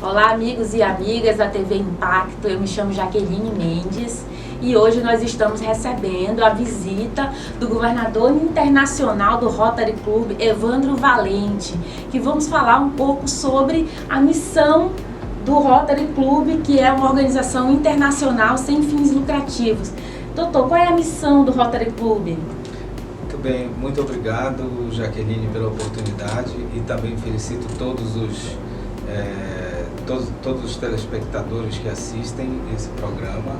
Olá, amigos e amigas da TV Impacto, eu me chamo Jaqueline Mendes e hoje nós estamos recebendo a visita do governador internacional do Rotary Club, Evandro Valente, que vamos falar um pouco sobre a missão do Rotary Club, que é uma organização internacional sem fins lucrativos. Doutor, qual é a missão do Rotary Club? Muito bem, muito obrigado, Jaqueline, pela oportunidade e também felicito todos os telespectadores que assistem esse programa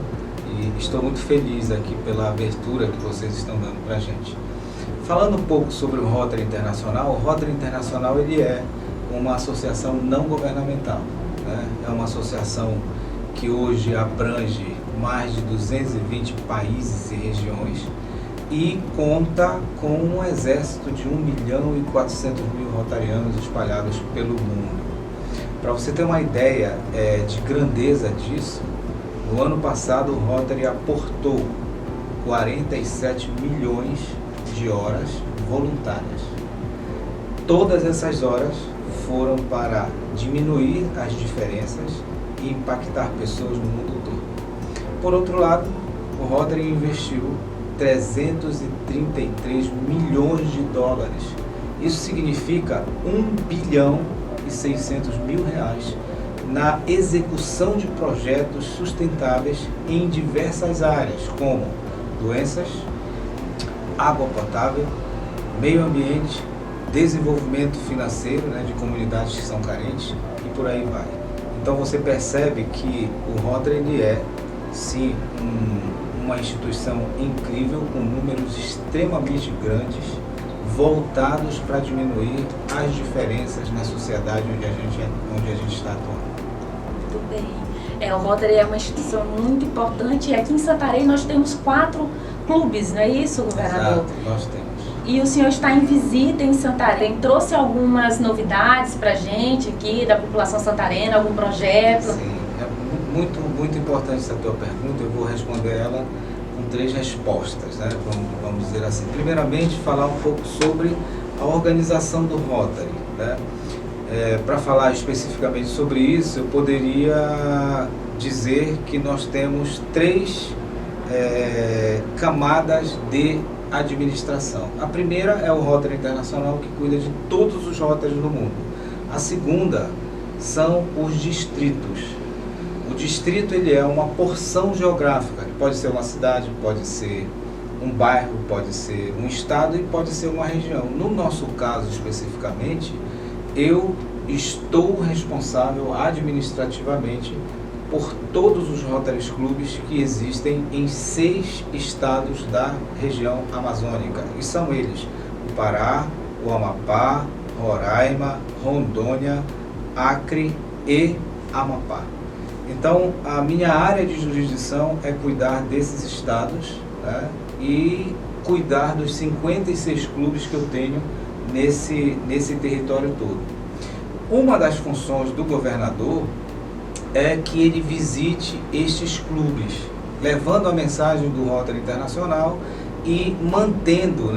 e estou muito feliz aqui pela abertura que vocês estão dando para a gente. Falando um pouco sobre o Rotary Internacional, o Rotary Internacional ele é uma associação não governamental, né? É uma associação que hoje abrange mais de 220 países e regiões e conta com um exército de 1.400.000 rotarianos espalhados pelo mundo. Para você ter uma ideia de grandeza disso, no ano passado o Rotary aportou 47 milhões de horas voluntárias. Todas essas horas foram para diminuir as diferenças e impactar pessoas no mundo todo. Por outro lado, o Rotary investiu 333 milhões de dólares. Isso significa 1.600.000 reais na execução de projetos sustentáveis em diversas áreas, como doenças, água potável, meio ambiente, desenvolvimento financeiro, de comunidades que são carentes e por aí vai. Então você percebe que o Rotary ele é, sim, uma instituição incrível, com números extremamente grandes, voltados para diminuir as diferenças na sociedade onde a gente está atuando. Muito bem. O Rotary é uma instituição muito importante e aqui em Santarém nós temos 4 clubes, não é isso, governador? Exato, nós temos. E o senhor está em visita em Santarém, trouxe algumas novidades para a gente aqui, da população santarena, algum projeto? Sim, é muito importante essa tua pergunta, eu vou responder ela com 3 respostas, vamos dizer assim. Primeiramente, falar um pouco sobre a organização do Rotary, para falar especificamente sobre isso, eu poderia dizer que nós temos 3 camadas de administração. A primeira é o Rotary Internacional, que cuida de todos os Rotarys no mundo. A segunda são os distritos. O distrito ele é uma porção geográfica, que pode ser uma cidade, pode ser um bairro, pode ser um estado e pode ser uma região. No nosso caso especificamente, eu estou responsável administrativamente por todos os Rotary Clubes que existem em 6 estados da região amazônica. E são eles: o Pará, o Amapá, Roraima, Rondônia, Acre e Amapá. Então, a minha área de jurisdição é cuidar desses estados, e cuidar dos 56 clubes que eu tenho nesse território todo. Uma das funções do governador é que ele visite estes clubes, levando a mensagem do Rotary Internacional e mantendo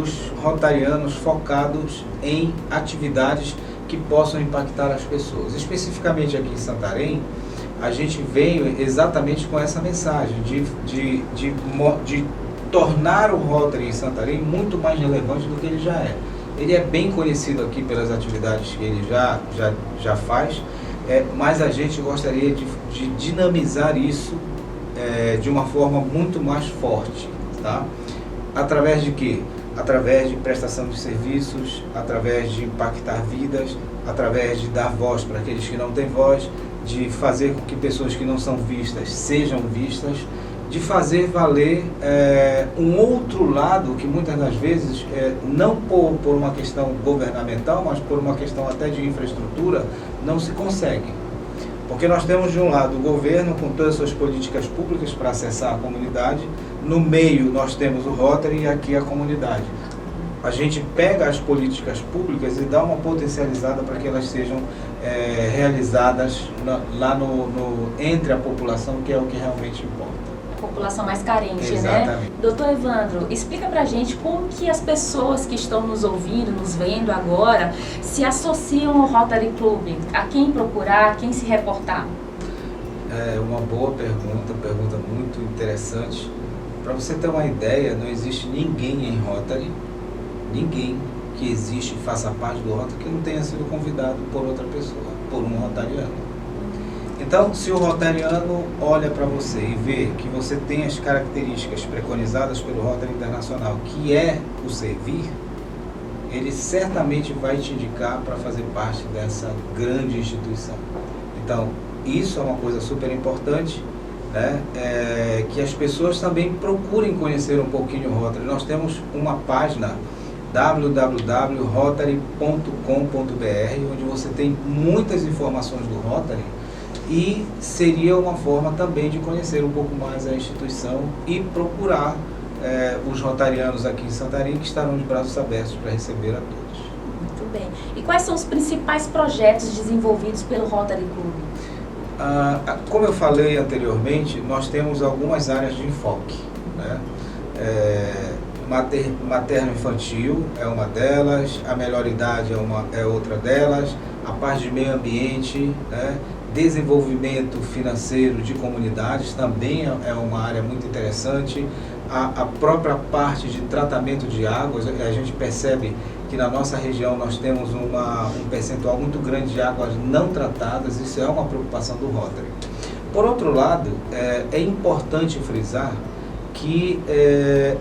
os rotarianos focados em atividades que possam impactar as pessoas. Especificamente aqui em Santarém, a gente veio exatamente com essa mensagem de tornar o Rotary em Santarém muito mais relevante do que ele já é. Ele é bem conhecido aqui pelas atividades que ele já faz, mas a gente gostaria de dinamizar isso de uma forma muito mais forte, Através de quê? Através de prestação de serviços, através de impactar vidas, através de dar voz para aqueles que não têm voz, de fazer com que pessoas que não são vistas sejam vistas, de fazer valer um outro lado que muitas das vezes, não por uma questão governamental, mas por uma questão até de infraestrutura, não se consegue. Porque nós temos de um lado o governo com todas as suas políticas públicas para acessar a comunidade, no meio nós temos o Rotary e aqui a comunidade. A gente pega as políticas públicas e dá uma potencializada para que elas sejam realizadas lá entre a população, que é o que realmente importa. população mais carente, Exatamente. né? Doutor Evandro, explica pra gente como que as pessoas que estão nos ouvindo, nos vendo agora, se associam ao Rotary Club, a quem procurar, a quem se reportar? É uma boa pergunta muito interessante. Para você ter uma ideia, não existe ninguém em Rotary, ninguém que existe e faça parte do Rotary que não tenha sido convidado por outra pessoa, por um rotariano. Então, se o rotariano olha para você e vê que você tem as características preconizadas pelo Rotary Internacional, que é o servir, ele certamente vai te indicar para fazer parte dessa grande instituição. Então, isso é uma coisa super importante, né? Que as pessoas também procurem conhecer um pouquinho o Rotary. Nós temos uma página www.rotary.com.br, onde você tem muitas informações do Rotary e seria uma forma também de conhecer um pouco mais a instituição e procurar os rotarianos aqui em Santarém, que estarão de braços abertos para receber a todos. Muito bem. E quais são os principais projetos desenvolvidos pelo Rotary Club? Como eu falei anteriormente, nós temos algumas áreas de enfoque, né? Materno-infantil é uma delas, a melhor idade é outra delas, a parte de meio ambiente, né? Desenvolvimento financeiro de comunidades também é uma área muito interessante. A própria parte de tratamento de águas, a gente percebe que na nossa região nós temos um percentual muito grande de águas não tratadas, isso é uma preocupação do Rotary. Por outro lado, é importante frisar que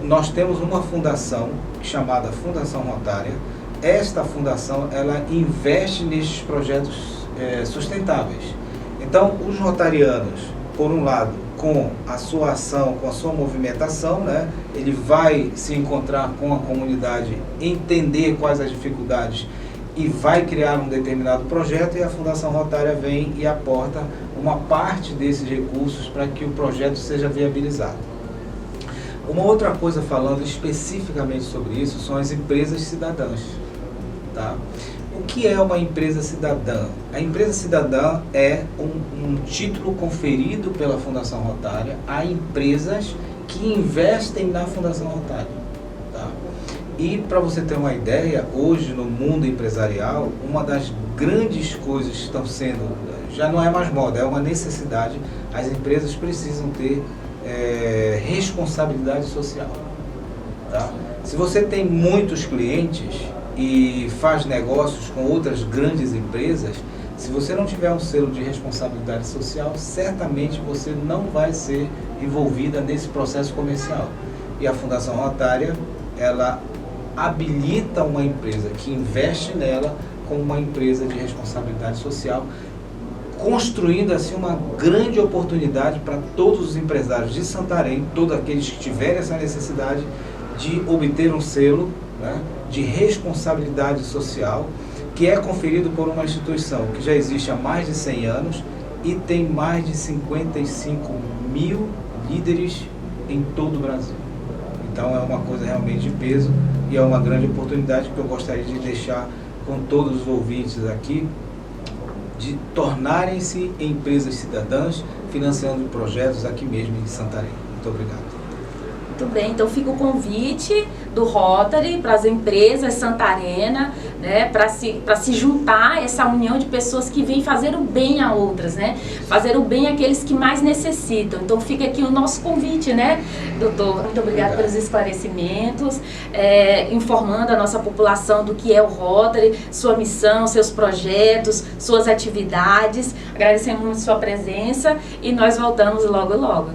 nós temos uma fundação chamada Fundação Rotária. Esta fundação, ela investe nestes projetos sustentáveis. Então, os rotarianos, por um lado, com a sua ação, com a sua movimentação, né, ele vai se encontrar com a comunidade, entender quais as dificuldades e vai criar um determinado projeto, e a Fundação Rotária vem e aporta uma parte desses recursos para que o projeto seja viabilizado. Uma outra coisa, falando especificamente sobre isso, são as empresas cidadãs. Tá? O que é uma empresa cidadã? A empresa cidadã é um título conferido pela Fundação Rotária a empresas que investem na Fundação Rotária. Tá? E para você ter uma ideia, hoje no mundo empresarial, uma das grandes coisas que estão sendo, já não é mais moda, é uma necessidade, as empresas precisam ter responsabilidade social. Tá? Se você tem muitos clientes e faz negócios com outras grandes empresas, se você não tiver um selo de responsabilidade social, certamente você não vai ser envolvida nesse processo comercial. E a Fundação Rotária, ela habilita uma empresa que investe nela como uma empresa de responsabilidade social, construindo assim uma grande oportunidade para todos os empresários de Santarém, todos aqueles que tiverem essa necessidade de obter um selo, né, de responsabilidade social, que é conferido por uma instituição que já existe há mais de 100 anos e tem mais de 55 mil líderes em todo o Brasil. Então é uma coisa realmente de peso e é uma grande oportunidade que eu gostaria de deixar com todos os ouvintes aqui, de tornarem-se empresas cidadãs, financiando projetos aqui mesmo em Santarém. Muito obrigado. Muito bem, então fica o convite do Rotary para as empresas Santarena, né, para se juntar a essa união de pessoas que vêm fazer o bem a outras, né, fazer o bem àqueles que mais necessitam. Então fica aqui o nosso convite, né, doutor? Muito obrigado pelos esclarecimentos, informando a nossa população do que é o Rotary, sua missão, seus projetos, suas atividades. Agradecemos muito sua presença e nós voltamos logo logo.